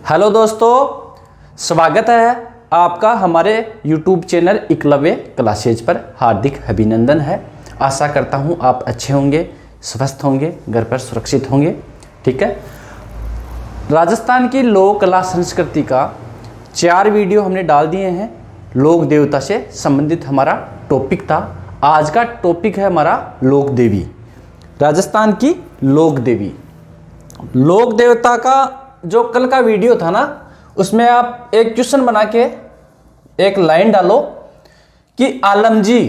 Hello दोस्तों, स्वागत है आपका हमारे YouTube चैनल एकलव्य क्लासेज पर। हार्दिक अभिनंदन है। आशा करता हूँ आप अच्छे होंगे, स्वस्थ होंगे, घर पर सुरक्षित होंगे। ठीक है। राजस्थान की लोक कला संस्कृति का 4 वीडियो हमने डाल दिए हैं। लोक देवता से संबंधित हमारा टॉपिक था। आज का टॉपिक है हमारा लोक देवी, राजस्थान की लोक देवी। लोक देवता का जो कल का वीडियो था ना, उसमें आप एक क्वेश्चन बना के एक लाइन डालो कि आलम जी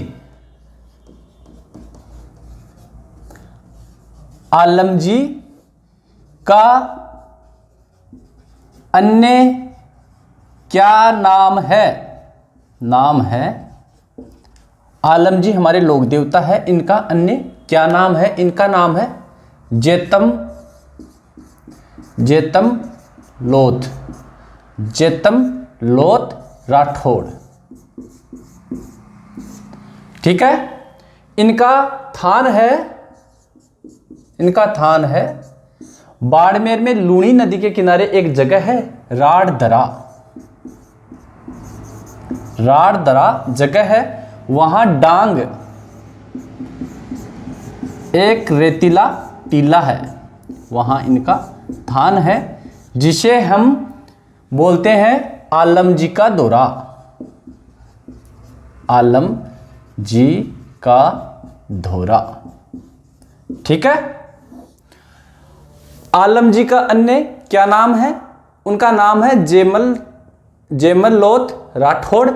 का अन्य क्या नाम है। आलम जी हमारे लोक देवता है, इनका अन्य क्या नाम है। इनका नाम है जेतम लोथ राठौड़। ठीक है। इनका थान है बाड़मेर में लूणी नदी के किनारे एक जगह है राड़दरा जगह है। वहां डांग एक रेतीला टीला है, वहां इनका थान है, जिसे हम बोलते हैं आलम जी का दौरा। आलम जी का दौरा। ठीक है। आलम जी का अन्य क्या नाम है। उनका नाम है जेमल लोथ राठौड़।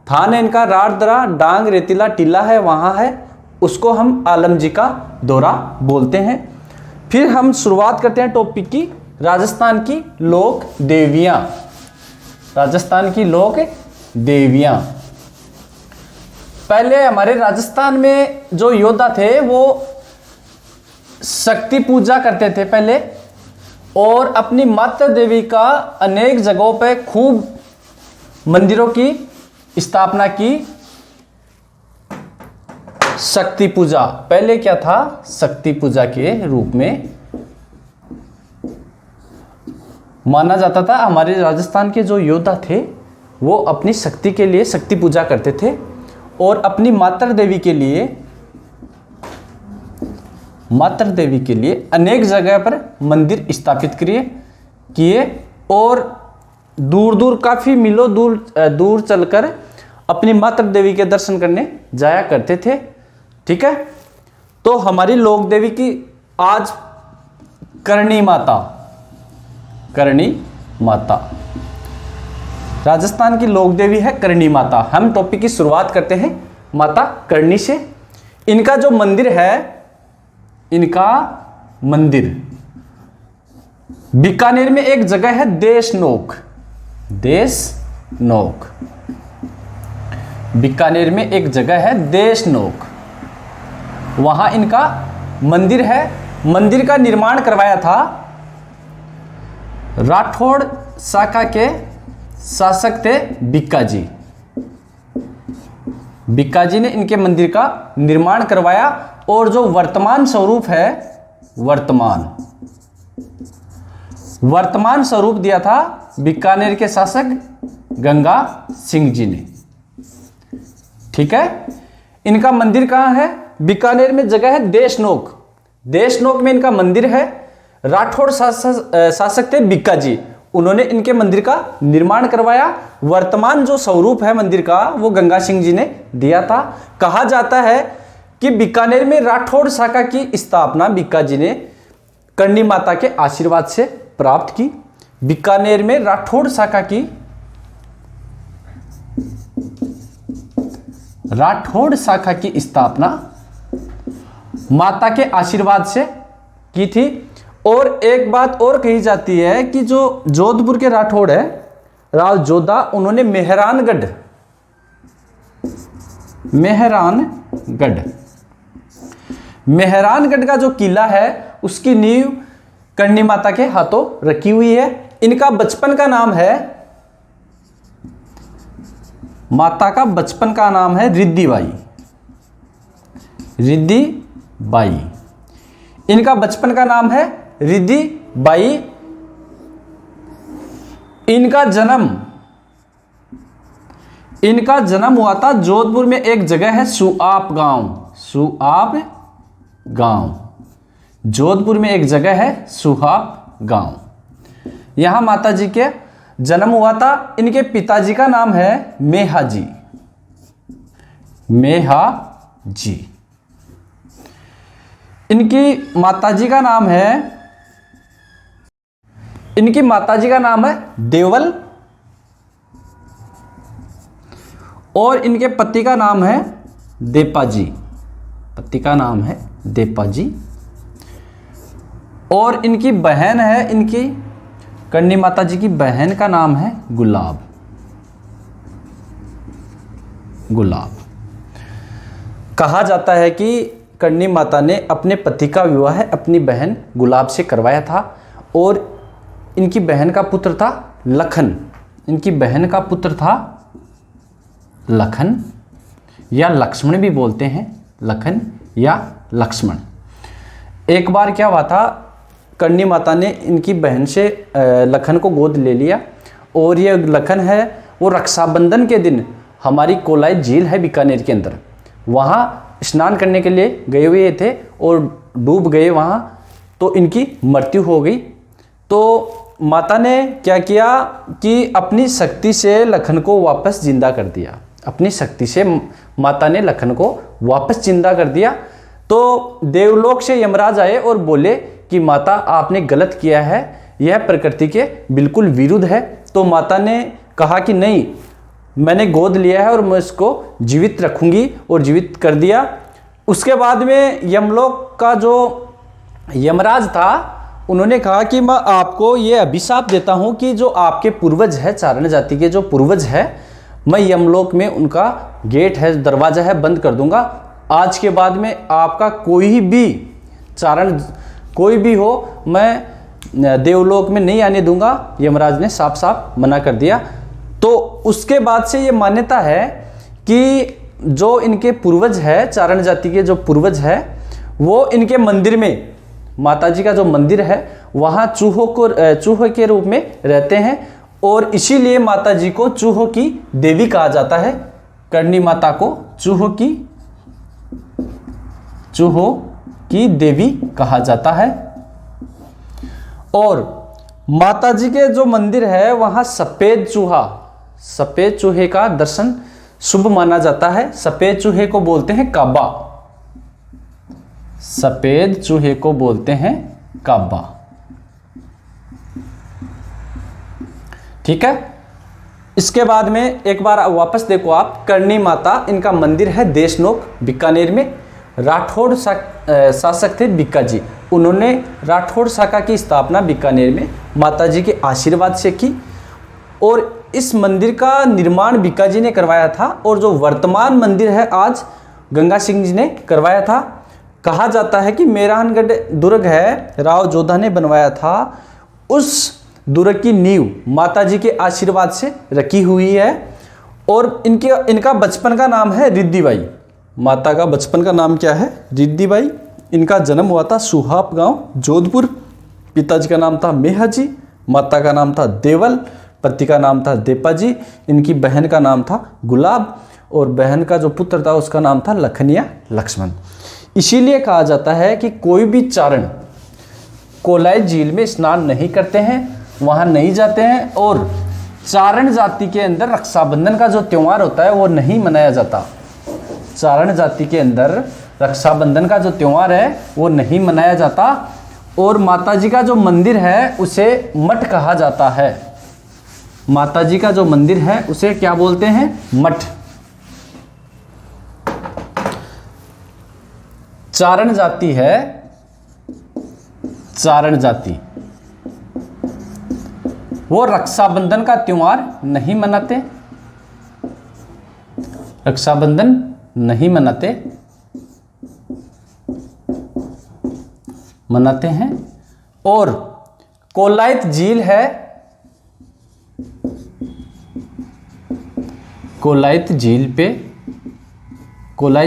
थान है इनका राड़दरा, डांग रेतीला टीला है, वहां है, उसको हम आलम जी का दौरा बोलते हैं। फिर हम शुरुआत करते हैं टॉपिक की। राजस्थान की लोक देवियां। पहले हमारे राजस्थान में जो योद्धा थे वो शक्ति पूजा करते थे पहले, और अपनी माता देवी का अनेक जगहों पे खूब मंदिरों की स्थापना की। शक्ति पूजा पहले क्या था, शक्ति पूजा के रूप में माना जाता था। हमारे राजस्थान के जो योद्धा थे वो अपनी शक्ति के लिए शक्ति पूजा करते थे, और अपनी माता देवी के लिए अनेक जगह पर मंदिर स्थापित किए, और दूर काफी मीलों दूर चलकर अपनी माता देवी के दर्शन करने जाया करते थे। ठीक है। तो हमारी लोक देवी की आज करणी माता राजस्थान की लोक देवी है करणी माता। हम टॉपिक की शुरुआत करते हैं माता करणी से। इनका जो मंदिर है, बीकानेर में एक जगह है देशनोक। बीकानेर में एक जगह है देशनोक, वहां इनका मंदिर है। मंदिर का निर्माण करवाया था राठौड़ शाखा के शासक थे बिक्का जी ने इनके मंदिर का निर्माण करवाया। और जो वर्तमान स्वरूप है, वर्तमान स्वरूप दिया था बीकानेर के शासक गंगा सिंह जी ने। ठीक है। इनका मंदिर कहाँ है, बीकानेर में जगह है देशनोक में इनका मंदिर है। राठौड़ शासक थे बिक्का जी, उन्होंने इनके मंदिर का निर्माण करवाया। वर्तमान जो स्वरूप है मंदिर का वो गंगा सिंह जी ने दिया था। कहा जाता है कि बीकानेर में राठौड़ शाखा की स्थापना बिक्का जी ने करणी माता के आशीर्वाद से प्राप्त की। बीकानेर में राठौड़ शाखा की स्थापना माता के आशीर्वाद से की थी। और एक बात और कही जाती है कि जो जोधपुर के राठौड़ है, राव जोधा, उन्होंने मेहरानगढ़ का जो किला है उसकी नींव करणी माता के हाथों रखी हुई है। इनका बचपन का नाम है, माता का बचपन का नाम है रिद्धि बाई। इनका बचपन का नाम है रिद्धि बाई। इनका जन्म हुआ था जोधपुर में, एक जगह है सुआप गांव। जोधपुर में एक जगह है सुआप गांव, यहां माता जी के जन्म हुआ था। इनके पिताजी का नाम है मेहा जी। इनकी माताजी का नाम है देवल, और इनके पति का नाम है देपा जी। और इनकी बहन है, इनकी करणी माता जी की बहन का नाम है गुलाब। कहा जाता है कि करणी माता ने अपने पति का विवाह अपनी बहन गुलाब से करवाया था, और इनकी बहन का पुत्र था लखन। या लक्ष्मण भी बोलते हैं, लखन या लक्ष्मण। एक बार क्या हुआ था, करणी माता ने इनकी बहन से लखन को गोद ले लिया, और ये लखन है वो रक्षाबंधन के दिन हमारी कोलाई झील है बीकानेर के अंदर, वहाँ स्नान करने के लिए गए हुए थे और डूब गए वहाँ, तो इनकी मृत्यु हो गई। तो माता ने क्या किया कि अपनी शक्ति से लखन को वापस जिंदा कर दिया। माता ने लखन को वापस जिंदा कर दिया। तो देवलोक से यमराज आए और बोले कि माता आपने गलत किया है, यह प्रकृति के बिल्कुल विरुद्ध है। तो माता ने कहा कि नहीं, मैंने गोद लिया है और मैं इसको जीवित रखूंगी, और जीवित कर दिया। उसके बाद में यमलोक का जो यमराज था, उन्होंने कहा कि मैं आपको ये अभिशाप देता हूं कि जो आपके पूर्वज है, चारण जाति के जो पूर्वज है, मैं यमलोक में उनका गेट है, दरवाजा है, बंद कर दूंगा। आज के बाद में आपका कोई भी चारण कोई भी हो, मैं देवलोक में नहीं आने दूंगा। यमराज ने साफ साफ मना कर दिया। तो उसके बाद से ये मान्यता है कि जो इनके पूर्वज है, चारण जाति के जो पूर्वज है, वो इनके मंदिर में, माता जी का जो मंदिर है, वहाँ चूहों के रूप में रहते हैं, और इसीलिए माता जी को चूहों की देवी कहा जाता है। करणी माता को चूहों की देवी कहा जाता है। और माता जी के जो मंदिर है, वहाँ सफेद चूहे का दर्शन शुभ माना जाता है। सफेद चूहे को बोलते हैं काबा। ठीक है। इसके बाद में एक बार वापस देखो आप, करणी माता, इनका मंदिर है देशनोक बीकानेर में। राठौड़ शासक थे बीका जी, उन्होंने राठौड़ शाखा की स्थापना बीकानेर में माता जी के आशीर्वाद से की, और इस मंदिर का निर्माण बीका जी ने करवाया था। और जो वर्तमान मंदिर है आज, गंगा सिंह जी ने करवाया था। कहा जाता है कि मेहरानगढ़ दुर्ग है, राव जोधा ने बनवाया था। उस दुर्ग की नींव माता जी के आशीर्वाद से रखी हुई है। और इनका बचपन का नाम है रिद्धिबाई। माता का बचपन का नाम क्या है? रिद्धिबाई। इनका जन्म हुआ था सुहाप गांव, जोधपुर। पिताजी का नाम था मेहा जी, माता का नाम था देवल, पति का नाम था देपा जी, इनकी बहन का नाम था गुलाब, और बहन का जो पुत्र था उसका नाम था लखन या लक्ष्मण। इसीलिए कहा जाता है कि कोई भी चारण कोलाई झील में स्नान नहीं करते हैं, वहाँ नहीं जाते हैं, और चारण जाति के अंदर रक्षाबंधन का जो त्यौहार होता है वो नहीं मनाया जाता। चारण जाति के अंदर रक्षाबंधन का जो त्यौहार है वो नहीं मनाया जाता। और माता जी का जो मंदिर है उसे मठ कहा जाता है। माता जी का जो मंदिर है उसे क्या बोलते हैं? मठ। चारण जाति है, चारण जाति, वो रक्षाबंधन का त्योहार नहीं मनाते, रक्षाबंधन नहीं मनाते हैं। और कोलायत झील है, कोलायत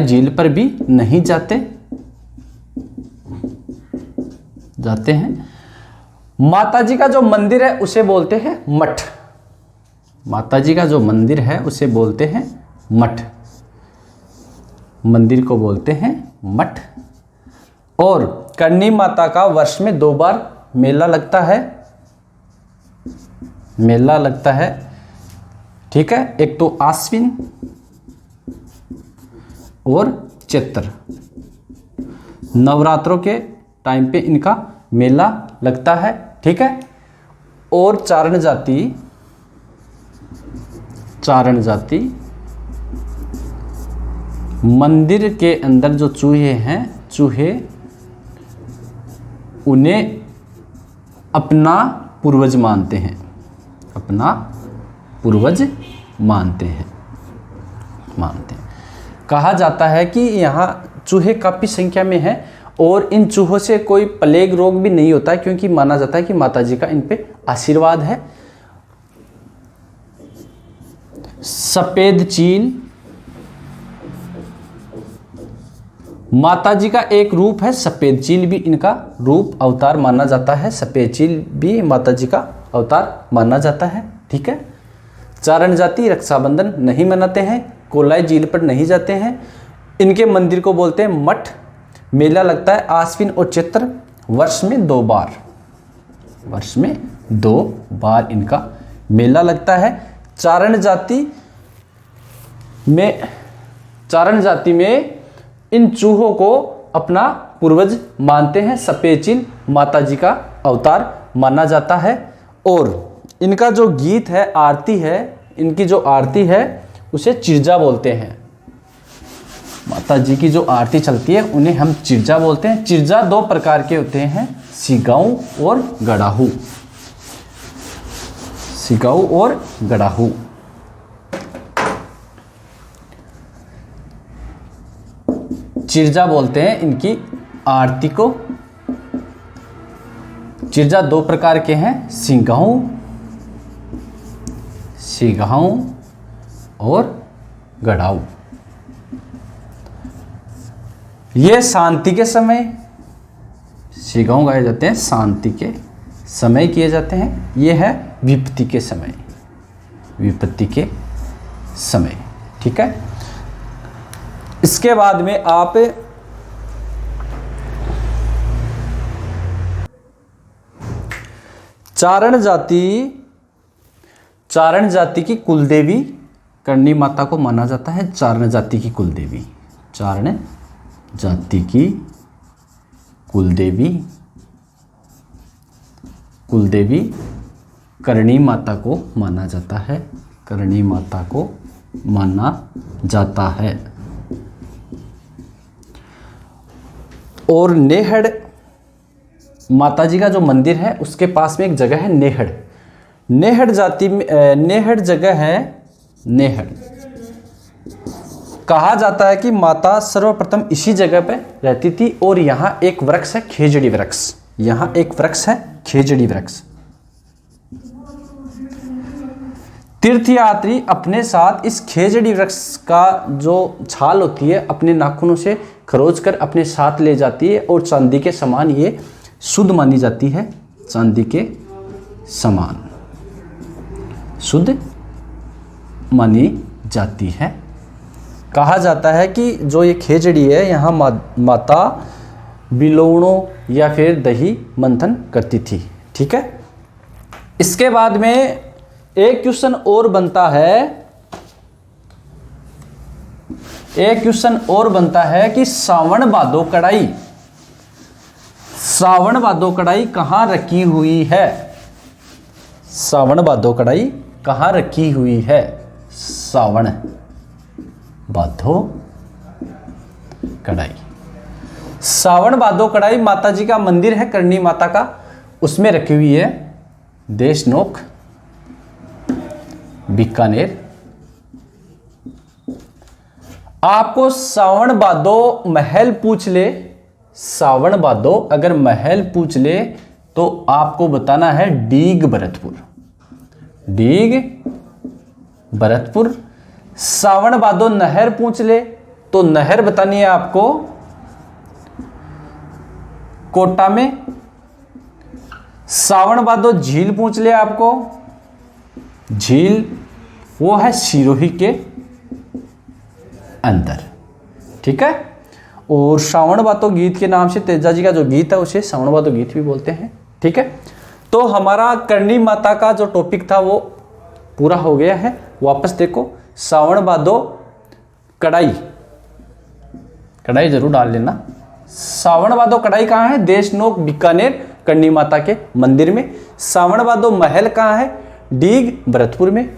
झील पर भी नहीं जाते हैं। माता जी का जो मंदिर है उसे बोलते हैं मठ। माता जी का जो मंदिर है उसे बोलते हैं मठ, मंदिर को बोलते हैं मठ। और करणी माता का वर्ष में 2 बार मेला लगता है, मेला लगता है, ठीक है। एक तो आश्विन और चैत्र, नवरात्रों के टाइम पे इनका मेला लगता है, ठीक है। और चारण जाति मंदिर के अंदर जो चूहे हैं, चूहे उन्हें अपना पूर्वज मानते हैं, अपना पूर्वज मानते हैं। कहा जाता है कि यहाँ चूहे काफ़ी संख्या में हैं और इन चूहों से कोई प्लेग रोग भी नहीं होता है, क्योंकि माना जाता है कि माता जी का इन पे आशीर्वाद है। सफेद चील माता जी का एक रूप है, सफेद चील भी इनका रूप अवतार माना जाता है, सफेद चील भी माता जी का अवतार माना जाता है, ठीक है। चारण जाति रक्षाबंधन नहीं मनाते हैं, कोलाई झील पर नहीं जाते हैं, इनके मंदिर को बोलते हैं मठ। मेला लगता है आश्विन और चैत्र, वर्ष में 2 बार, वर्ष में 2 बार इनका मेला लगता है। चारण जाति में इन चूहों को अपना पूर्वज मानते हैं, सफेद चील माता जी का अवतार माना जाता है। और इनका जो गीत है, आरती है, इनकी जो आरती है उसे चिरजा बोलते हैं। माता जी की जो आरती चलती है उन्हें हम चिरजा बोलते हैं। चिरजा 2 प्रकार के होते हैं, सिगाऊ और गड़ाहू, सिगाऊ और गड़ाहू। चिरजा बोलते हैं इनकी आरती को। चिरजा 2 प्रकार के हैं, सिगाऊ और गड़ाऊ। ये शांति के समय सिगाऊ गाए जाते हैं, शांति के समय किए जाते हैं। ये है विपत्ति के समय, विपत्ति के समय, ठीक है। इसके बाद में आप चारण जाति की कुलदेवी करणी माता को माना जाता है। चारण जाति की कुलदेवी, चारण जाति की कुलदेवी करणी माता को माना जाता है, करणी माता को माना जाता है। और नेहड़ माता जी का जो मंदिर है उसके पास में एक जगह है नेहड़, नेहड़ जाति में नेहड़ जगह है, नेहड़। कहा जाता है कि माता सर्वप्रथम इसी जगह पे रहती थी। और यहाँ एक वृक्ष है, खेजड़ी वृक्ष, यहाँ एक वृक्ष है, खेजड़ी वृक्ष। तीर्थयात्री अपने साथ इस खेजड़ी वृक्ष का जो छाल होती है अपने नाखूनों से खरोच कर अपने साथ ले जाती है। और चांदी के समान ये शुद्ध मानी जाती है, चांदी के समान शुद्ध मानी जाती है। कहा जाता है कि जो ये खेजड़ी है यहाँ माता बिलोणों या फिर दही मंथन करती थी, ठीक है। इसके बाद में एक क्वेश्चन और बनता है, एक क्वेश्चन और बनता है कि सावन भादो कढ़ाई, सावन भादो कढ़ाई कहाँ रखी हुई है? सावन भादो कढ़ाई कहाँ रखी हुई है? सावन भादो कढ़ाई, सावन भादो कढ़ाई माता जी का मंदिर है करणी माता का, उसमें रखी हुई है देशनोक, बीकानेर। आपको सावन भादो महल पूछ ले, सावन भादो अगर महल पूछ ले तो आपको बताना है डीग भरतपुर, डीग भरतपुर। सावन भादो नहर पूछ ले तो नहर बतानी है आपको कोटा में। सावन भादो झील पूछ ले आपको, झील वो है सिरोही के अंदर। ठीक है। और श्रावण बातो गीत के नाम से तेजा जी का जो गीत है उसे श्रावण बातो गीत भी बोलते हैं। ठीक है। तो हमारा करणी माता का जो टॉपिक था वो पूरा हो गया है। वापस देखो, श्रावण बादो कढ़ाई, कढ़ाई जरूर डाल लेना। श्रावण बादो कढ़ाई कहाँ है? देशनोक बीकानेर करणी माता के मंदिर में। श्रावण बादो महल कहाँ है? डीग भरतपुर में।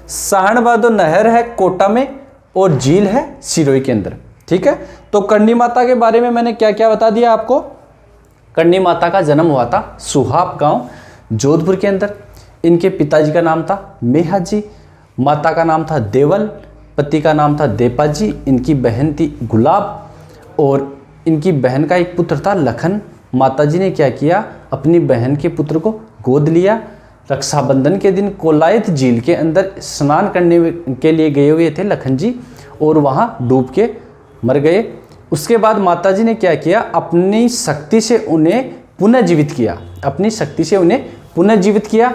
श्रावण बादो नहर है कोटा में और झील है सिरोही के अंदर। ठीक है। तो करणी माता के बारे में मैंने क्या क्या बता दिया आपको। करणी माता का जन्म हुआ था सुहाप गांव जोधपुर के अंदर। इनके पिताजी का नाम था मेहा जी, माता का नाम था देवल, पति का नाम था देपा जी, इनकी बहन थी गुलाब और इनकी बहन का एक पुत्र था लखन। माताजी ने क्या किया, अपनी बहन के पुत्र को गोद लिया। रक्षाबंधन के दिन कोलायत झील के अंदर स्नान करने के लिए गए हुए थे लखन जी और वहाँ डूब के मर गए। उसके बाद माताजी ने क्या किया, अपनी शक्ति से उन्हें पुनर्जीवित किया, अपनी शक्ति से उन्हें पुनर्जीवित किया।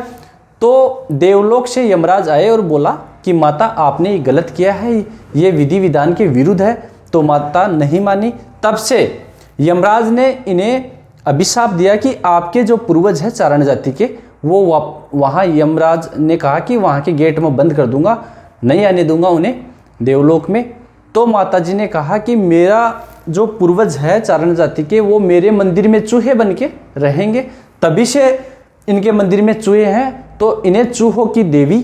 तो देवलोक से यमराज आए और बोला कि माता आपने ये गलत किया है, ये विधि विधान के विरुद्ध है। तो माता नहीं मानी। तब से यमराज ने इन्हें अभिशाप दिया कि आपके जो पूर्वज हैं चारण जाति के, वो वहाँ यमराज ने कहा कि वहाँ के गेट में बंद कर दूंगा, नहीं आने दूंगा उन्हें देवलोक में। तो माताजी ने कहा कि मेरा जो पूर्वज है चारण जाति के, वो मेरे मंदिर में चूहे बन के रहेंगे, तभी से इनके मंदिर में चूहे हैं। तो इन्हें चूहों की देवी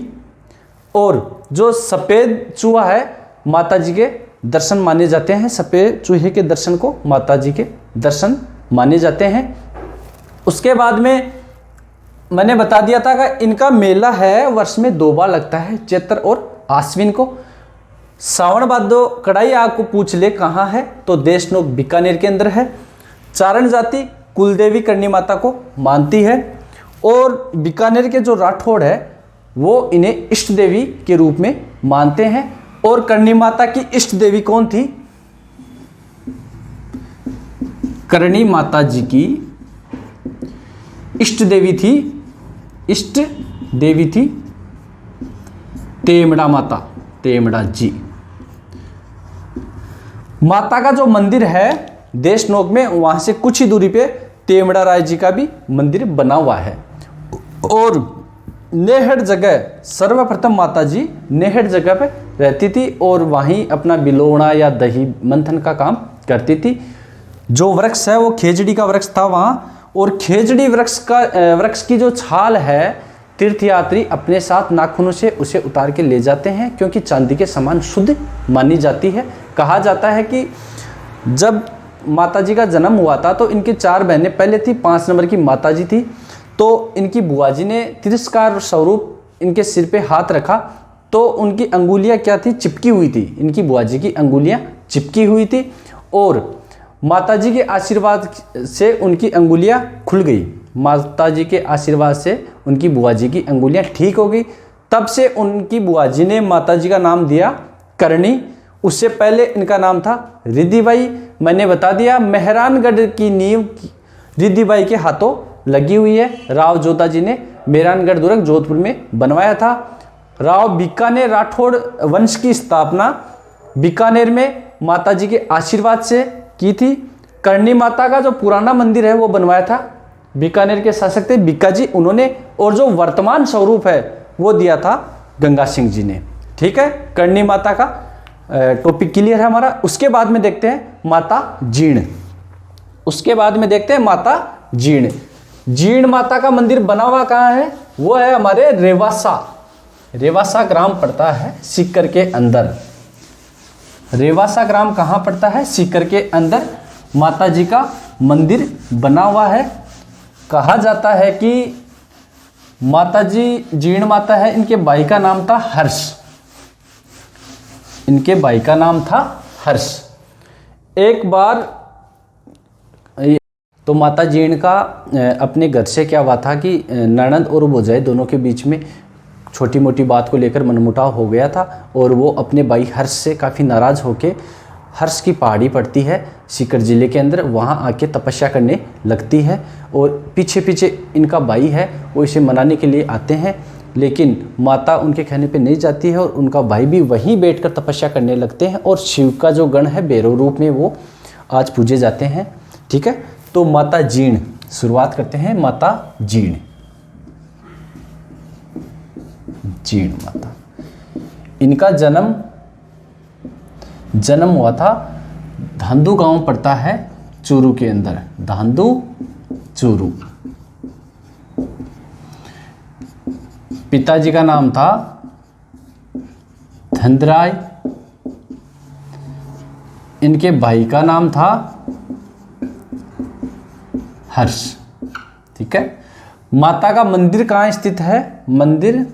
और जो सफ़ेद चूहा है माताजी के दर्शन माने जाते हैं। सफ़ेद चूहे के दर्शन को माताजी के दर्शन माने जाते हैं। उसके बाद में मैंने बता दिया था कि इनका मेला है वर्ष में 2 बार लगता है, चैत्र और आश्विन को। श्रावण बादो कढ़ाई आपको पूछ ले कहाँ है, तो देशनोक बीकानेर के अंदर है। चारण जाति कुलदेवी करणी माता को मानती है और बीकानेर के जो राठौड़ है वो इन्हें इष्ट देवी के रूप में मानते हैं। और करणी माता की इष्ट देवी कौन थी? करणी माता जी की इष्ट देवी थी तेमड़ा माता, तेमड़ा जी। माता का जो मंदिर है देशनोक में, वहां से कुछ ही दूरी पे तेमड़ा राय जी का भी मंदिर बना हुआ है। और नेहड़ जगह सर्वप्रथम माता जी नेहड़ जगह पे रहती थी और वहीं अपना बिलोड़ा या दही मंथन का काम करती थी। जो वृक्ष है वो खेजड़ी का वृक्ष था वहाँ। और खेजड़ी वृक्ष की जो छाल है तीर्थयात्री अपने साथ नाखूनों से उसे उतार के ले जाते हैं, क्योंकि चांदी के समान शुद्ध मानी जाती है। कहा जाता है कि जब माताजी का जन्म हुआ था तो इनकी 4 बहनें पहले थी, 5 नंबर की माताजी थी। तो इनकी बुआ जी ने तिरस्कार स्वरूप इनके सिर पे हाथ रखा तो उनकी अंगुलियां क्या थी, चिपकी हुई थी। इनकी बुआ जी की अंगुलियां चिपकी हुई थी और माताजी के आशीर्वाद से उनकी अंगुलियां खुल गई। माताजी के आशीर्वाद से उनकी बुआ जी की अंगुलियां ठीक हो गई। तब से उनकी बुआ जी ने माताजी का नाम दिया करणी। उससे पहले इनका नाम था रिद्धिबाई। मैंने बता दिया मेहरानगढ़ की नींव रिद्धिबाई के हाथों लगी हुई है। राव जोधा जी ने मेहरानगढ़ दुर्ग जोधपुर में बनवाया था। राव बीकानेर राठौड़ वंश की स्थापना बीकानेर में माताजी के आशीर्वाद से की थी। करणी माता का जो पुराना मंदिर है वो बनवाया था बीकानेर के शासक थे बीका जी, उन्होंने। और जो वर्तमान स्वरूप है वो दिया था गंगा सिंह जी ने। ठीक है, करणी माता का टॉपिक क्लियर है हमारा। उसके बाद में देखते हैं माता जीर्ण। उसके बाद में देखते हैं माता जीर्ण। जीर्ण माता का मंदिर बना हुआ कहाँ है? वो है हमारे रेवासा। रेवासा ग्राम पड़ता है सीकर के अंदर। रेवासा ग्राम कहाँ पड़ता है? सीकर के अंदर माता जी का मंदिर बना हुआ है। कहा जाता है कि माता जी जीर्ण माता है, इनके भाई का नाम था हर्ष। इनके भाई का नाम था हर्ष। एक बार तो माता जीर्ण का अपने घर से क्या हुआ था कि ननद और भौजाई दोनों के बीच में छोटी मोटी बात को लेकर मनमुटाव हो गया था और वो अपने भाई हर्ष से काफ़ी नाराज़ होकर हर्ष की पहाड़ी पड़ती है सीकर जिले के अंदर, वहाँ आके तपस्या करने लगती है। और पीछे पीछे इनका भाई है वो इसे मनाने के लिए आते हैं, लेकिन माता उनके कहने पे नहीं जाती है और उनका भाई भी वहीं बैठकर तपस्या करने लगते हैं और शिव का जो गण है भैरव रूप में वो आज पूजे जाते हैं। ठीक है, तो माता जीर्ण शुरुआत करते हैं। माता जीर्ण, जीर्ण माता, इनका जन्म हुआ था धांधु गांव पड़ता है चूरू के अंदर, धांधु चूरू। पिताजी का नाम था धनराय, इनके भाई का नाम था हर्ष। ठीक है, माता का मंदिर कहाँ स्थित है? मंदिर,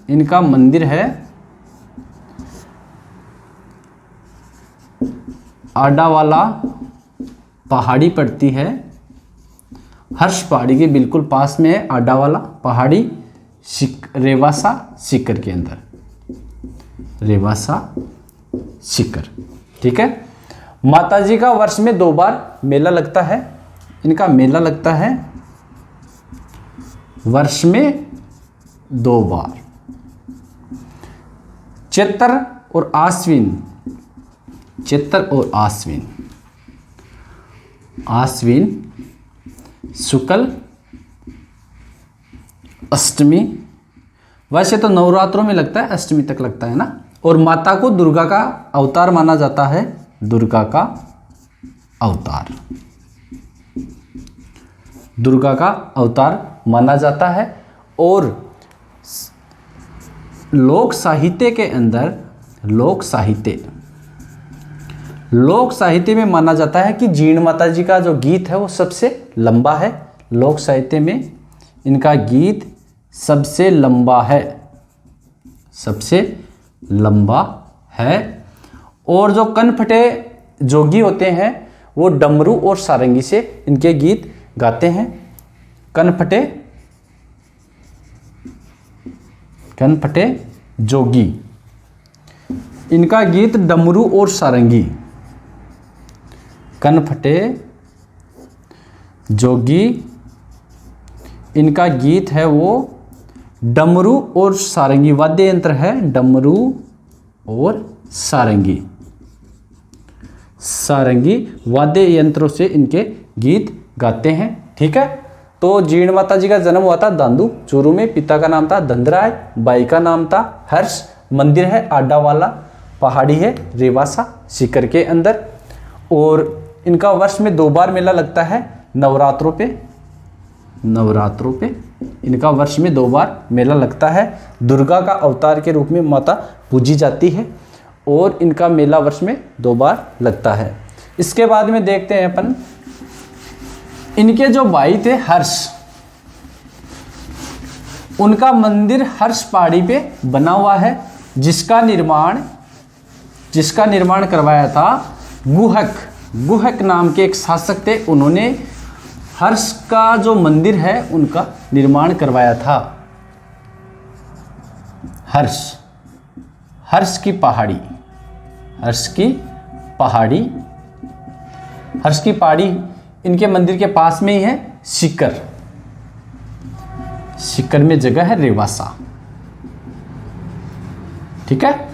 इनका मंदिर है आडावाला पहाड़ी पड़ती है, हर्ष पहाड़ी के बिल्कुल पास में है आडावाला पहाड़ी, रेवासा सीकर के अंदर, रेवासा सीकर। ठीक है, माता जी का वर्ष में 2 बार मेला लगता है। इनका मेला लगता है वर्ष में 2 बार, चैत्र और आश्विन, चैत्र और आश्विन, आश्विन शुक्ल अष्टमी। वैसे तो नवरात्रों में लगता है, अष्टमी तक लगता है ना। और माता को दुर्गा का अवतार माना जाता है, दुर्गा का अवतार, दुर्गा का अवतार माना जाता है। और लोक साहित्य के अंदर, लोक साहित्य में माना जाता है कि जीर्ण माता जी का जो गीत है वो सबसे लंबा है। लोक साहित्य में इनका गीत सबसे लंबा है, सबसे लंबा है। और जो कनफटे जोगी होते हैं वो डमरू और सारंगी से इनके गीत गाते हैं। कनफटे जोगी, इनका गीत डमरू और सारंगी, कनफटे जोगी, इनका गीत है वो डमरू और सारंगी, वाद्य यंत्र है डमरू और सारंगी, सारंगी वाद्य यंत्रों से इनके गीत गाते हैं। ठीक है, तो जीर्ण माता जी का जन्म हुआ था धांधु चूरू में, पिता का नाम था धनराय, भाई का नाम था हर्ष, मंदिर है आडावाला पहाड़ी है रेवासा सीकर के अंदर। और इनका वर्ष में 2 बार मेला लगता है, नवरात्रों पे, नवरात्रों पे इनका वर्ष में 2 बार मेला लगता है। दुर्गा का अवतार के रूप में माता पूजी जाती है और इनका मेला वर्ष में 2 बार लगता है। इसके बाद में देखते हैं अपन, इनके जो भाई थे हर्ष, उनका मंदिर हर्ष पहाड़ी पे बना हुआ है, जिसका निर्माण करवाया था गुहक नाम के एक शासक थे। उन्होंने हर्ष का जो मंदिर है उनका निर्माण करवाया था। हर्ष की पहाड़ी, हर्ष की पहाड़ी इनके मंदिर के पास में ही है। सीकर में जगह है रेवासा। ठीक है,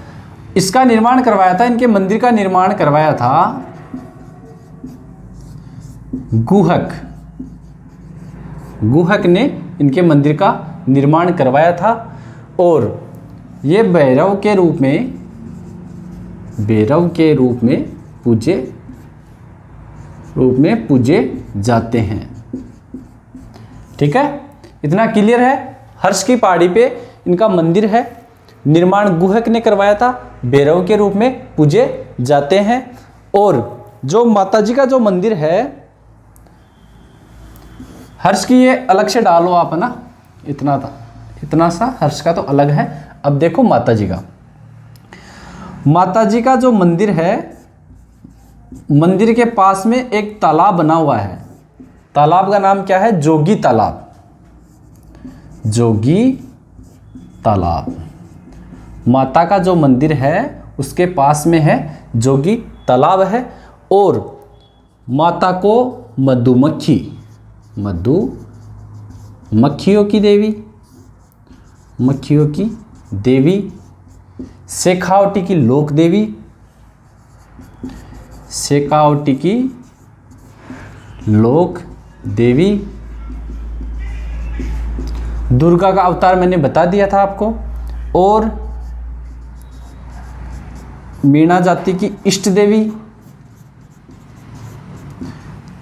इसका निर्माण करवाया था, इनके मंदिर का निर्माण करवाया था गुहक ने इनके मंदिर का निर्माण करवाया था। और ये भैरव के रूप में पूजे जाते हैं। ठीक है, इतना क्लियर है। हर्ष की पहाड़ी पे इनका मंदिर है, निर्माण गुहक ने करवाया था, भैरव के रूप में पूजे जाते हैं। और जो माता जी का जो मंदिर है हर्ष की, ये अलग से डालो आप ना, इतना सा हर्ष का तो अलग है। अब देखो माता जी का जो मंदिर है, मंदिर के पास में एक तालाब बना हुआ है। तालाब का नाम क्या है? जोगी तालाब। माता का जो मंदिर है उसके पास में है जोगी तालाब है। और माता को मधुमक्खियों की देवी, मक्खियों की देवी, शेखावटी की लोक देवी, शेखावटी की लोक देवी, दुर्गा का अवतार मैंने बता दिया था आपको, और मीणा जाति की इष्ट देवी,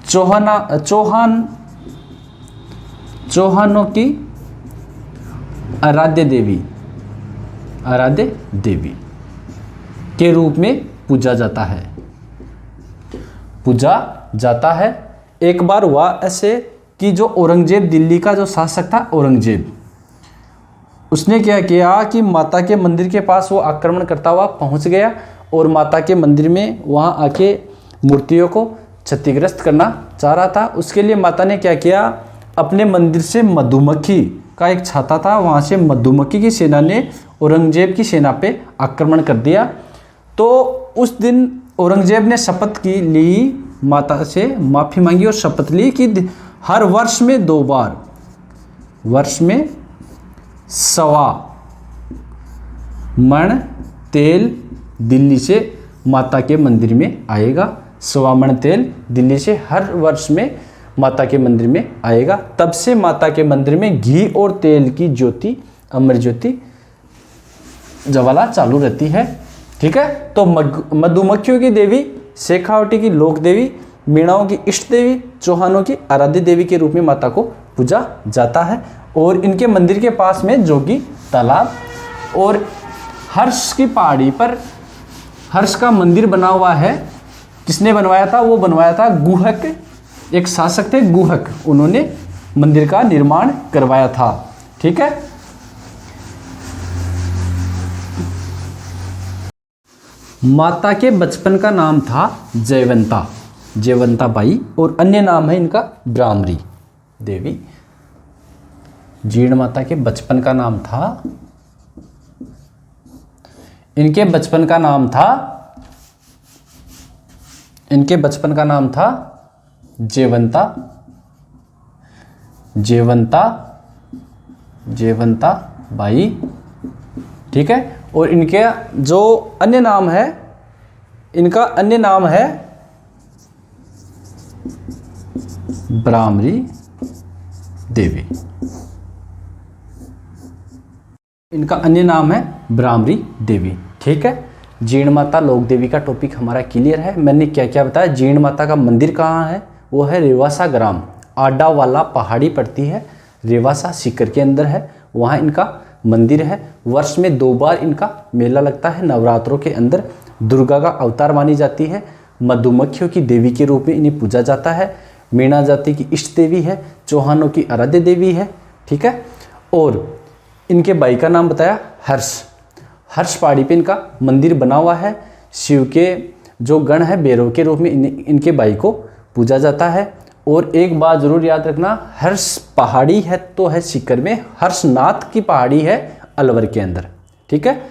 चौहानों की आराध्य देवी के रूप में पूजा जाता है। एक बार हुआ ऐसे कि जो औरंगजेब, दिल्ली का जो शासक था औरंगजेब, उसने क्या किया कि माता के मंदिर के पास वो आक्रमण करता हुआ पहुंच गया और माता के मंदिर में वहां आके मूर्तियों को क्षतिग्रस्त करना चाह रहा था। उसके लिए माता ने क्या किया, अपने मंदिर से मधुमक्खी का एक छाता था, वहां से मधुमक्खी की सेना ने औरंगजेब की सेना पे आक्रमण कर दिया। तो उस दिन औरंगजेब ने शपथ ली, माता से माफ़ी मांगी और शपथ ली कि हर वर्ष में 2 बार, वर्ष में 1.25 मण तेल दिल्ली से माता के मंदिर में आएगा। 1.25 मण तेल दिल्ली से हर वर्ष में माता के मंदिर में आएगा। तब से माता के मंदिर में घी और तेल की ज्योति, अमर ज्योति ज्वाला चालू रहती है। ठीक है, तो मधुमक्खियों की देवी, शेखावटी की लोक देवी, मीणाओं की इष्ट देवी, चौहानों की आराध्य देवी के रूप में माता को पूजा जाता है। और इनके मंदिर के पास में जोगी तालाब और हर्ष की पहाड़ी पर हर्ष का मंदिर बना हुआ है। किसने बनवाया था? वो बनवाया था गुहक, एक शासक थे गुहक, उन्होंने मंदिर का निर्माण करवाया था। ठीक है, माता के बचपन का नाम था जयवंता बाई और अन्य नाम है इनका ब्राह्मरी देवी। जीर्ण माता के बचपन का नाम था, इनके बचपन का नाम था जयवंता बाई। ठीक है, और इनके जो अन्य नाम है, इनका अन्य नाम है ब्राह्मरी देवी। इनका अन्य नाम है ब्राह्मरी देवी। ठीक है, जीर्ण माता लोक देवी का टॉपिक हमारा क्लियर है। मैंने क्या क्या बताया। जीर्ण माता का मंदिर कहाँ है? वो है रेवासा ग्राम, आडा वाला पहाड़ी पड़ती है, रेवासा सीकर के अंदर है, वहाँ इनका मंदिर है। वर्ष में 2 बार इनका मेला लगता है। नवरात्रों के अंदर दुर्गा का अवतार मानी जाती है, मधुमक्खियों की देवी के रूप में इन्हें पूजा जाता है, मीणा जाति की इष्ट देवी है, चौहानों की आराध्य देवी है। ठीक है, और इनके भाई का नाम बताया हर्ष पहाड़ी पे इनका मंदिर बना हुआ है। शिव के जो गण है भैरव के रूप में इनके भाई को पूजा जाता है। और एक बात जरूर याद रखना, हर्ष पहाड़ी है तो है सीकर में, हर्षनाथ की पहाड़ी है अलवर के अंदर। ठीक है,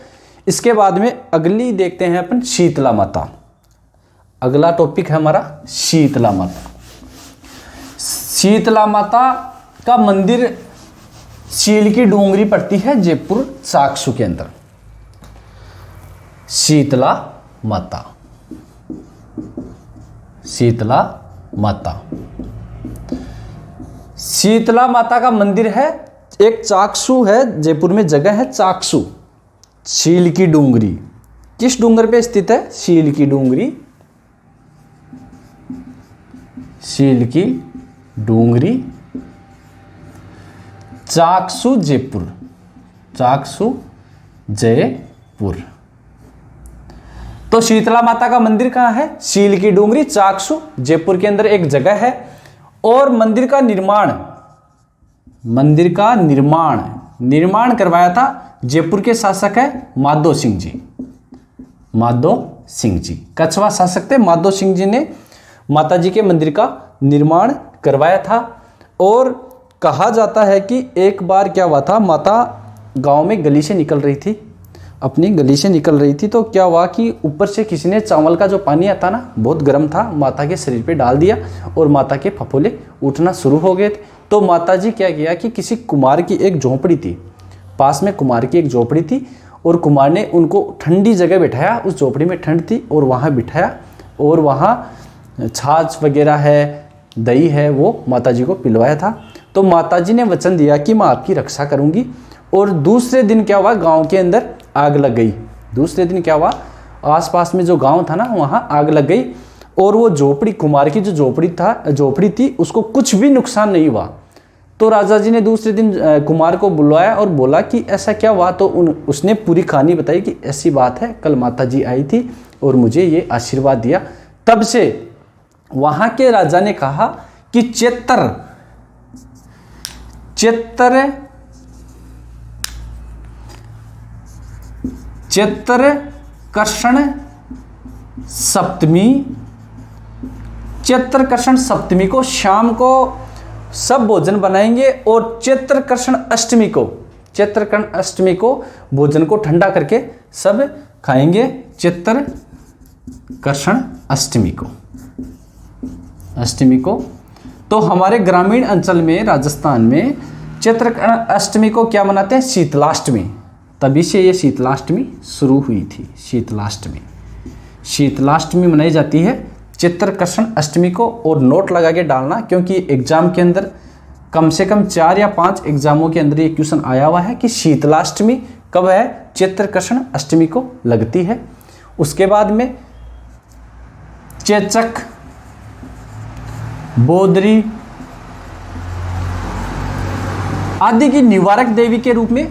इसके बाद में अगली देखते हैं अपन शीतला माता। अगला टॉपिक है हमारा शीतला माता। शीतला माता का मंदिर शील की डोंगरी पड़ती है जयपुर चाकसू के अंदर। शीतला माता का मंदिर है, एक चाकसू है, जयपुर में जगह है चाकसू, शील की डोंगरी। किस डूंगर पे स्थित है? शील की डोंगरी, चाकसू जयपुर। तो शीतला माता का मंदिर कहाँ है? शील की डोंगरी, चाकसू जयपुर के अंदर एक जगह है। और मंदिर का निर्माण करवाया था जयपुर के शासक है माधो सिंह जी। कछवा शासक थे माधो सिंह जी ने माता जी के मंदिर का निर्माण करवाया था। और कहा जाता है कि एक बार क्या हुआ था, माता गांव में गली से निकल रही थी, तो क्या हुआ कि ऊपर से किसी ने चावल का जो पानी आता ना, बहुत गर्म था, माता के शरीर पे डाल दिया और माता के फफोले उठना शुरू हो गए थे। तो माता जी क्या किया कि किसी कुमार की एक झोंपड़ी थी, पास में कुमार की एक झोपड़ी थी और कुमार ने उनको ठंडी जगह बिठाया, उस झोपड़ी में ठंड थी और वहाँ बिठाया और वहाँ छाछ वगैरह है, दही है, वो माताजी को पिलवाया था। तो माताजी ने वचन दिया कि मैं आपकी रक्षा करूँगी। और दूसरे दिन क्या हुआ, गांव के अंदर आग लग गई। दूसरे दिन क्या हुआ, आसपास में जो गांव था ना वहाँ आग लग गई और वो झोपड़ी, कुमार की जो झोपड़ी थी उसको कुछ भी नुकसान नहीं हुआ। तो राजा जी ने दूसरे दिन कुमार को बुलवाया और बोला कि ऐसा क्या हुआ। तो उसने पूरी कहानी बताई कि ऐसी बात है, कल माताजी आई थी और मुझे ये आशीर्वाद दिया। तब से वहाँ के राजा ने कहा कि चैत्रकर्षण सप्तमी को शाम को सब भोजन बनाएंगे और चैत्रकर्षण अष्टमी को भोजन को ठंडा करके सब खाएंगे। चैत्रकर्षण अष्टमी को तो हमारे ग्रामीण अंचल में राजस्थान में चैत्रकर्षण अष्टमी को क्या मनाते हैं, शीतलाष्टमी। तभी से ये शीतलाष्टमी शुरू हुई थी। शीतलाष्टमी मनाई जाती है चैत्रकर्षण अष्टमी को। और नोट लगा के डालना, क्योंकि एग्जाम के अंदर कम से कम 4 या 5 एग्जामों के अंदर ये क्वेश्चन आया हुआ है कि शीतलाष्टमी कब है, चैत्रकर्षण अष्टमी को लगती है। उसके बाद में चेचक, बोदरी आदि की निवारक देवी के रूप में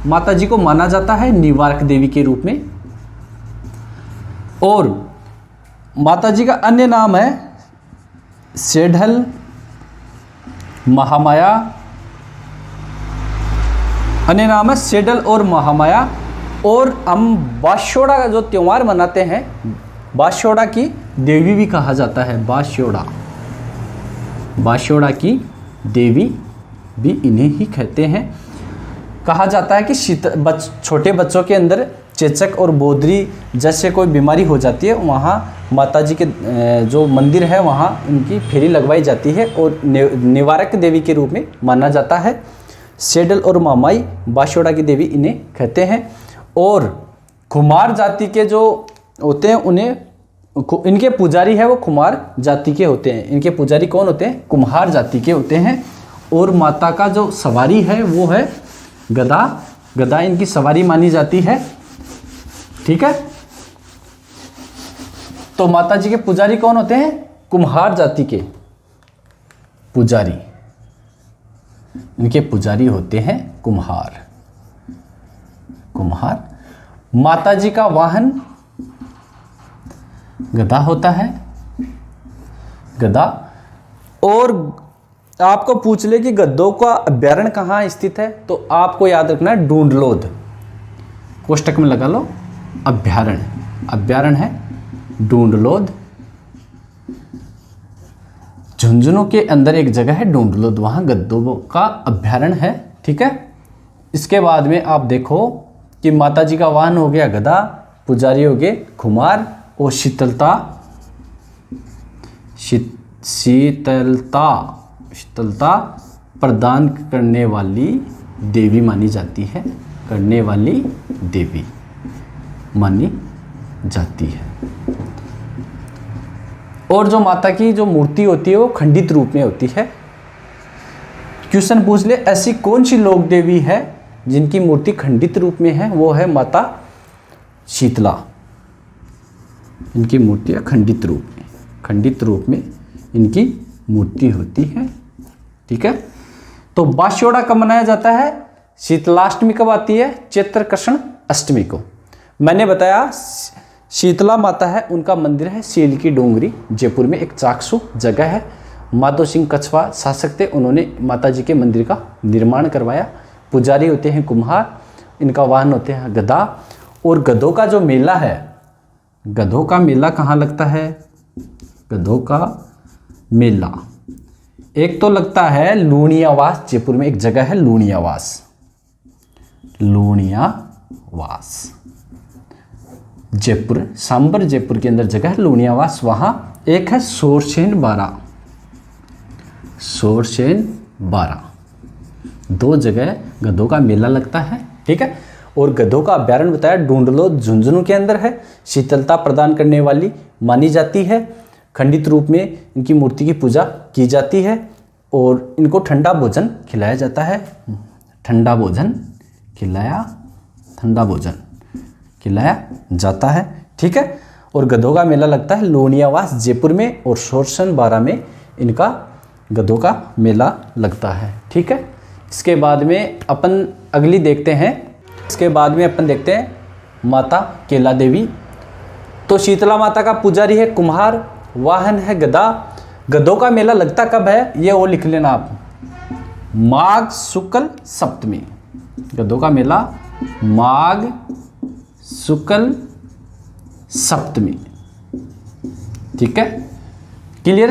माताजी को माना जाता है, निवारक देवी के रूप में। और माताजी का अन्य नाम है सेढल, महामाया। अन्य नाम है सेडल और महामाया। और हम बाशोड़ा का जो त्योहार मनाते हैं, बाशोड़ा की देवी भी कहा जाता है। बाशोड़ा की देवी भी इन्हें ही कहते हैं। कहा जाता है कि छोटे बच्चों के अंदर चेचक और बोदरी जैसे कोई बीमारी हो जाती है, वहाँ माताजी के जो मंदिर है वहाँ उनकी फेरी लगवाई जाती है और निवारक देवी के रूप में माना जाता है। सेडल और मामाई, बाशोड़ा की देवी इन्हें कहते हैं। और कुमार जाति के जो होते हैं उन्हें, इनके पुजारी है वो कुमार जाति के होते हैं। इनके पुजारी कौन होते हैं, कुम्हार जाति के होते हैं। और माता का जो सवारी है वो है गदा इनकी सवारी मानी जाती है। ठीक है, तो माता जी के पुजारी कौन होते हैं, कुम्हार जाति के पुजारी। इनके पुजारी होते हैं कुम्हार। माता जी का वाहन गदा होता है, गदा। और आपको पूछ ले कि गद्दों का अभ्यारण्य कहाँ स्थित है, तो आपको याद रखना है डूंडलोद। कोष्टक में लगा लो, अभ्यारण्य है डूंडलोद। झुंझुनू के अंदर एक जगह है डूंडलोद, वहाँ गद्दों का अभ्यारण्य है। ठीक है, इसके बाद में आप देखो कि माता जी का वाहन हो गया गदा, पुजारी हो गए कुमार, और शीतलता प्रदान करने वाली देवी मानी जाती है, और जो माता की जो मूर्ति होती है वो खंडित रूप में होती है। क्वेश्चन पूछ ले, ऐसी कौन सी लोक देवी है जिनकी मूर्ति खंडित रूप में है, वो है माता शीतला। इनकी मूर्ति खंडित रूप में इनकी मूर्ति होती है। ठीक है, तो बाशोड़ा कब मनाया जाता है, शीतलाष्टमी कब आती है, चैत्रकर्षण अष्टमी को। मैंने बताया शीतला माता है, उनका मंदिर है सील की डोंगरी, जयपुर में एक चाकसू जगह है। माधो सिंह कछवा शासक थे, उन्होंने माता जी के मंदिर का निर्माण करवाया। पुजारी होते हैं कुम्हार, इनका वाहन होते हैं गदा। और गधों का जो मेला है, गधों का मेला कहाँ लगता है, गधों का मेला एक तो लगता है लूणियावास, जयपुर में एक जगह है लूणियावास। जयपुर, सांबर जयपुर के अंदर जगह है लूणियावास, वहाँ एक है सोरसेन बारा। 2 जगह गधों का मेला लगता है, ठीक है। और गधों का अभ्यारण्य बताया ढूंढलो झुंझुनू के अंदर है, शीतलता प्रदान करने वाली मानी जाती है, खंडित रूप में इनकी मूर्ति की पूजा की जाती है और इनको ठंडा भोजन खिलाया जाता है, ठंडा भोजन खिलाया जाता है, ठीक है। और गधों का मेला लगता है लोनियावास जयपुर में और सोरसन बारा में इनका गधों का मेला लगता है, ठीक है। इसके बाद में अपन अगली देखते हैं, इसके बाद में अपन देखते हैं माता केला देवी। तो शीतला माता का पुजारी है कुम्हार, वाहन है गधा। गधों का मेला लगता कब है ये वो लिख लेना आप, माघ शुक्ल सप्तमी। गधों का मेला माघ शुक्ल सप्तमी, ठीक है, क्लियर।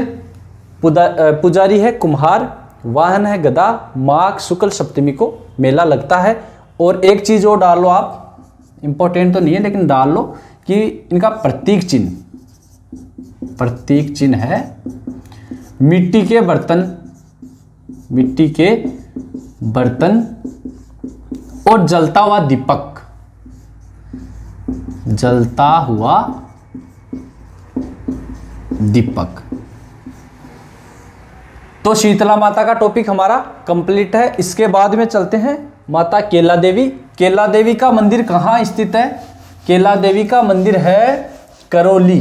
पुजारी है कुम्हार, वाहन है गधा, माघ शुक्ल सप्तमी को मेला लगता है। और एक चीज और डाल लो आप, इंपॉर्टेंट तो नहीं है लेकिन डाल लो कि इनका प्रतीक चिन्ह है मिट्टी के बर्तन और जलता हुआ दीपक। तो शीतला माता का टॉपिक हमारा कंप्लीट है। इसके बाद में चलते हैं माता केला देवी। केला देवी का मंदिर कहाँ स्थित है? केला देवी का मंदिर है करौली,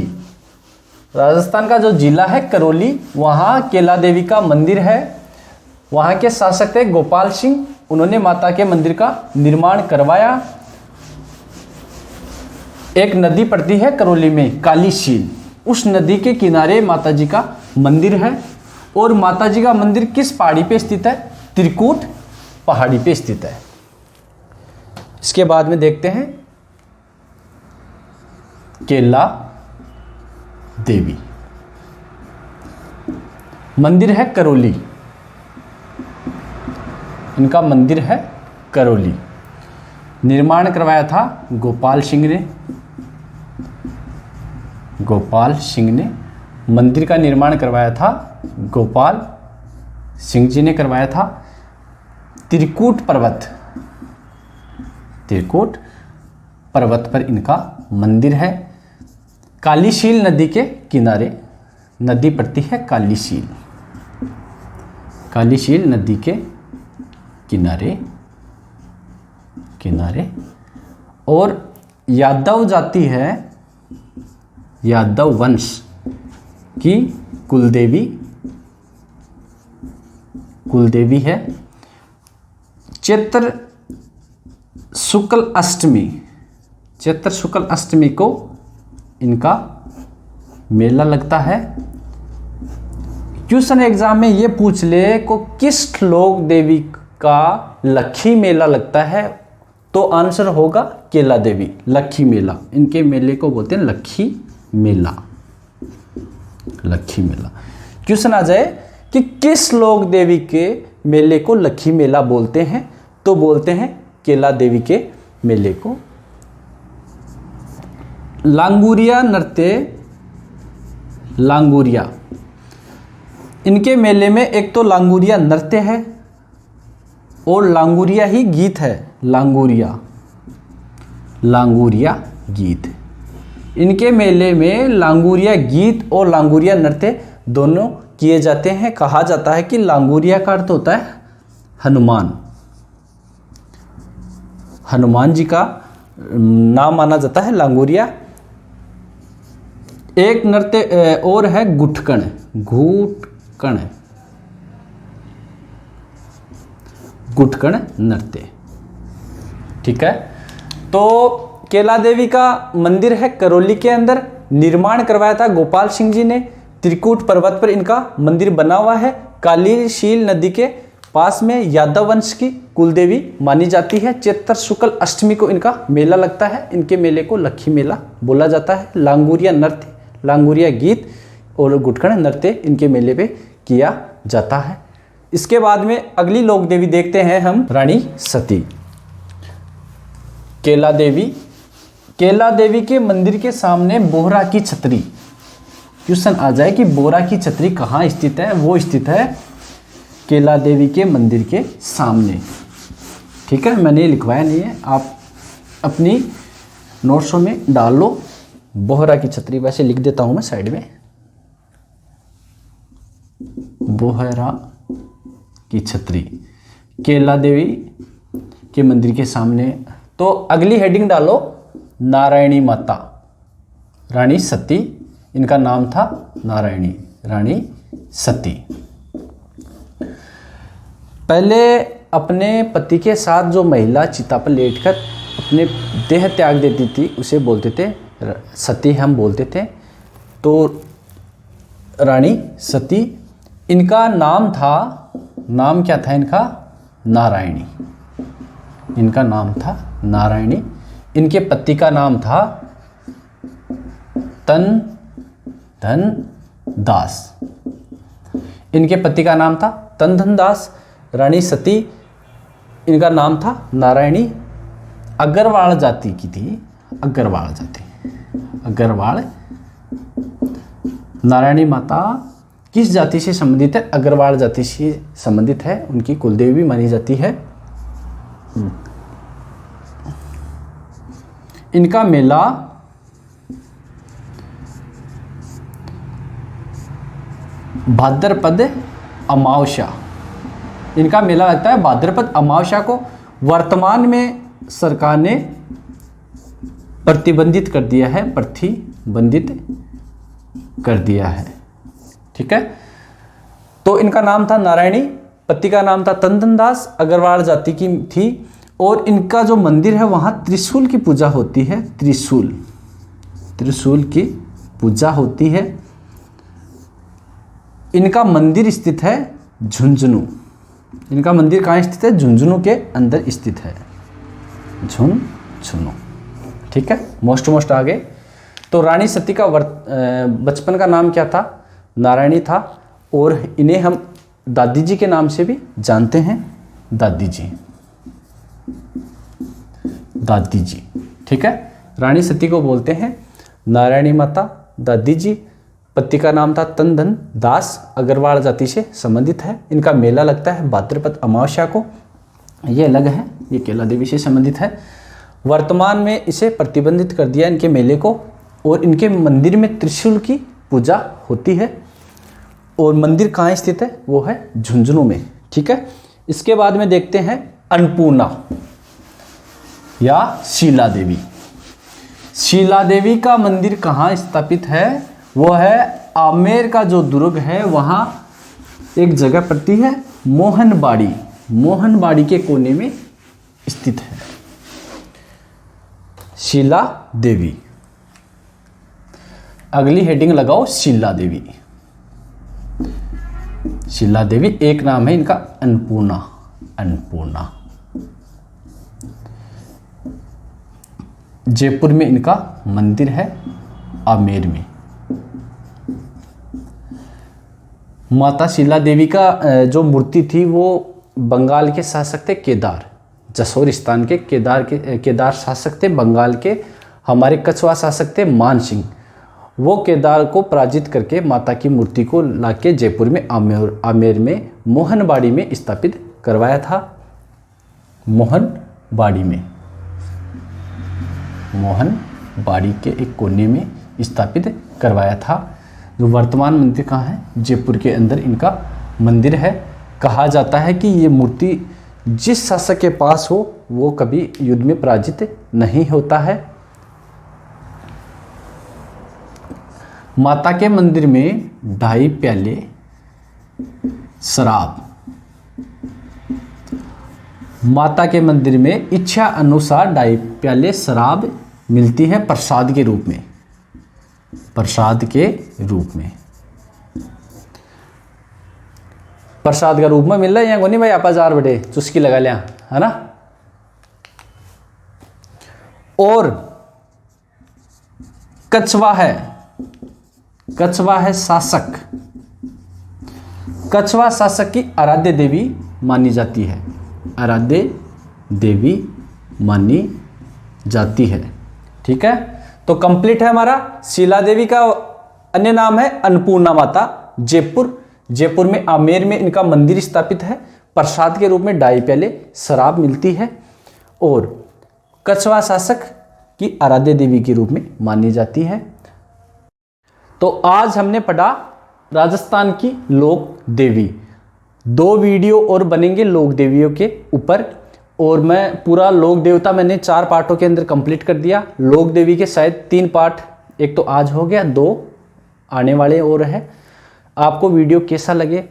राजस्थान का जो जिला है करौली, वहाँ केला देवी का मंदिर है। वहाँ के शासक थे गोपाल सिंह, उन्होंने माता के मंदिर का निर्माण करवाया। एक नदी पड़ती है करौली में कालीशील, उस नदी के किनारे माता जी का मंदिर है। और माता जी का मंदिर किस पहाड़ी पे स्थित है? त्रिकूट पहाड़ी पे स्थित है। इसके बाद में देखते हैं केला देवी, मंदिर है करौली, इनका मंदिर है करौली, निर्माण करवाया था गोपाल सिंह ने मंदिर का निर्माण करवाया था, गोपाल सिंह जी ने करवाया था। त्रिकूट पर्वत पर इनका मंदिर है। कालीशील नदी के किनारे, नदी पड़ती है कालीशील नदी के किनारे और यादव जाति है, यादव वंश की कुलदेवी है। चैत्र शुक्ल अष्टमी को इनका मेला लगता है। क्वेश्चन एग्जाम में ये पूछ ले को किस लोक देवी का लक्खी मेला लगता है, तो आंसर होगा केला देवी, लक्खी मेला। इनके मेले को बोलते हैं लक्खी मेला। क्वेश्चन आ जाए कि किस लोक देवी के मेले को लक्खी मेला बोलते हैं, तो बोलते हैं केला देवी के मेले को। लांगुरिया इनके मेले में एक तो लांगुरिया नृत्य है और लांगुरिया ही गीत है। लांगुरिया गीत, इनके मेले में लांगुरिया गीत और लांगुरिया नृत्य दोनों किए जाते हैं। कहा जाता है कि लांगुरिया का अर्थ होता है हनुमान जी का नाम माना जाता है लांगुरिया। एक नृत्य और है गुटकण नृत्य, ठीक है। तो केला देवी का मंदिर है करौली के अंदर, निर्माण करवाया था गोपाल सिंह जी ने। त्रिकूट पर्वत पर इनका मंदिर बना हुआ है। कालीशील नदी के पास में यादव वंश की कुलदेवी मानी जाती है। चैत्र शुक्ल अष्टमी को इनका मेला लगता है। इनके मेले को लक्खी मेला बोला जाता है। लांगुरिया नृत्य, लांगुरिया गीत और गुटकण नृत्य इनके मेले पे किया जाता है। इसके बाद में अगली लोक देवी देखते हैं हम, रानी सती। केला देवी के मंदिर के सामने बोहरा की छतरी। क्वेश्चन आ जाए कि बोहरा की छतरी कहाँ स्थित है, वो स्थित है केला देवी के मंदिर के सामने, ठीक है, मैंने लिखवाया नहीं है, आप अपनी नोट्सों में डाल लो। बोहरा की छतरी, वैसे लिख देता हूं मैं साइड में, बोहरा की छतरी केला देवी के मंदिर के सामने। तो अगली हेडिंग डालो नारायणी माता, रानी सती, इनका नाम था नारायणी, रानी सती। पहले अपने पति के साथ जो महिला चिता पर लेटकर अपने देह त्याग देती थी उसे बोलते थे सती, हम बोलते थे। तो रानी सती, इनका नाम था, नाम क्या था इनका? नारायणी, इनका नाम था नारायणी। इनके पति का नाम था तन धन दास, इनके पति का नाम था तन धन दास। रानी सती, इनका नाम था नारायणी। अग्रवाल जाति की थी, अग्रवाल जाति, अग्रवाल। नारायणी माता किस जाति से संबंधित है? अग्रवाल जाति से संबंधित है, उनकी कुलदेवी भी मानी जाती है। इनका मेला भाद्रपद अमावस्या, इनका मेला लगता है भाद्रपद अमावस्या को। वर्तमान में सरकार ने प्रतिबंधित कर दिया है, प्रतिबंधित कर दिया है, ठीक है। तो इनका नाम था नारायणी, पति का नाम था तंदन दास, अग्रवाल जाति की थी। और इनका जो मंदिर है वहाँ त्रिशूल की पूजा होती है, त्रिशूल, त्रिशूल की पूजा होती है। इनका मंदिर स्थित है झुंझुनू, इनका मंदिर कहाँ स्थित है? झुंझुनू के अंदर स्थित है, झुंझुनू, ठीक है। मोस्ट आगे। तो रानी सती का बचपन का नाम क्या था? नारायणी था। और इन्हें हम दादी जी के नाम से भी जानते हैं, दादी जी, दादी जी, ठीक है। रानी सती को बोलते हैं नारायणी माता, दादी जी। पति का नाम था तन धन दास, अग्रवाल जाति से संबंधित है। इनका मेला लगता है भाद्रपद अमावस्या को, ये अलग है, ये केला देवी से संबंधित है। वर्तमान में इसे प्रतिबंधित कर दिया इनके मेले को। और इनके मंदिर में त्रिशूल की पूजा होती है। और मंदिर कहाँ स्थित है? वो है झुंझुनू में, ठीक है। इसके बाद में देखते हैं अन्नपूर्णा या शीला देवी। शीला देवी का मंदिर कहाँ स्थापित है? वो है आमेर का जो दुर्ग है वहाँ एक जगह पड़ती है मोहनबाड़ी, मोहनबाड़ी के कोने में स्थित है शीला देवी। अगली हेडिंग लगाओ शीला देवी। शीला देवी एक नाम है इनका अन्नपूर्णा, अन्नपूर्णा। जयपुर में इनका मंदिर है, आमेर में। माता शीला देवी का जो मूर्ति थी वो बंगाल के शासक थे केदार, जसोर स्थान के केदार शासक थे बंगाल के। हमारे कछवा शासक थे मान सिंह। वो केदार को पराजित करके माता की मूर्ति को लाके जयपुर में आमेर में मोहनबाड़ी में स्थापित करवाया था। मोहनबाड़ी में, मोहनबाड़ी के एक कोने में स्थापित करवाया था। जो वर्तमान मंदिर कहाँ है? जयपुर के अंदर इनका मंदिर है। कहा जाता है कि ये मूर्ति जिस शासक के पास हो वो कभी युद्ध में पराजित नहीं होता है। माता के मंदिर में 2.5 प्याले शराब, माता के मंदिर में इच्छा अनुसार 2.5 प्याले शराब मिलती है प्रसाद के रूप में, प्रसाद के रूप में। प्रसाद का रूप में मिल रहा है या नहीं भाई? आप 4 बटे चुस्की लगा लिया है ना। और कछवा है, कछवा है शासक। कछवा शासक की आराध्य देवी मानी जाती है, आराध्य देवी मानी जाती है, ठीक है। तो कंप्लीट है हमारा। शीला देवी का अन्य नाम है अन्नपूर्णा माता। जयपुर, जयपुर में आमेर में इनका मंदिर स्थापित है। प्रसाद के रूप में 2.5 प्याले शराब मिलती है और कछवा शासक की आराध्य देवी के रूप में मानी जाती है। तो आज हमने पढ़ा राजस्थान की लोक देवी। 2 वीडियो और बनेंगे लोक देवियों के ऊपर, और मैं पूरा लोक देवता मैंने 4 पार्टों के अंदर कंप्लीट कर दिया। लोक देवी के शायद 3 पार्ट, एक तो आज हो गया, 2 आने वाले और है। आपको वीडियो कैसा लगे,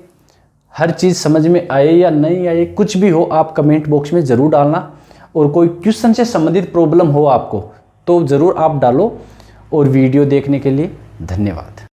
हर चीज़ समझ में आए या नहीं आए, कुछ भी हो आप कमेंट बॉक्स में ज़रूर डालना। और कोई क्वेश्चन से संबंधित प्रॉब्लम हो आपको तो ज़रूर आप डालो। और वीडियो देखने के लिए धन्यवाद।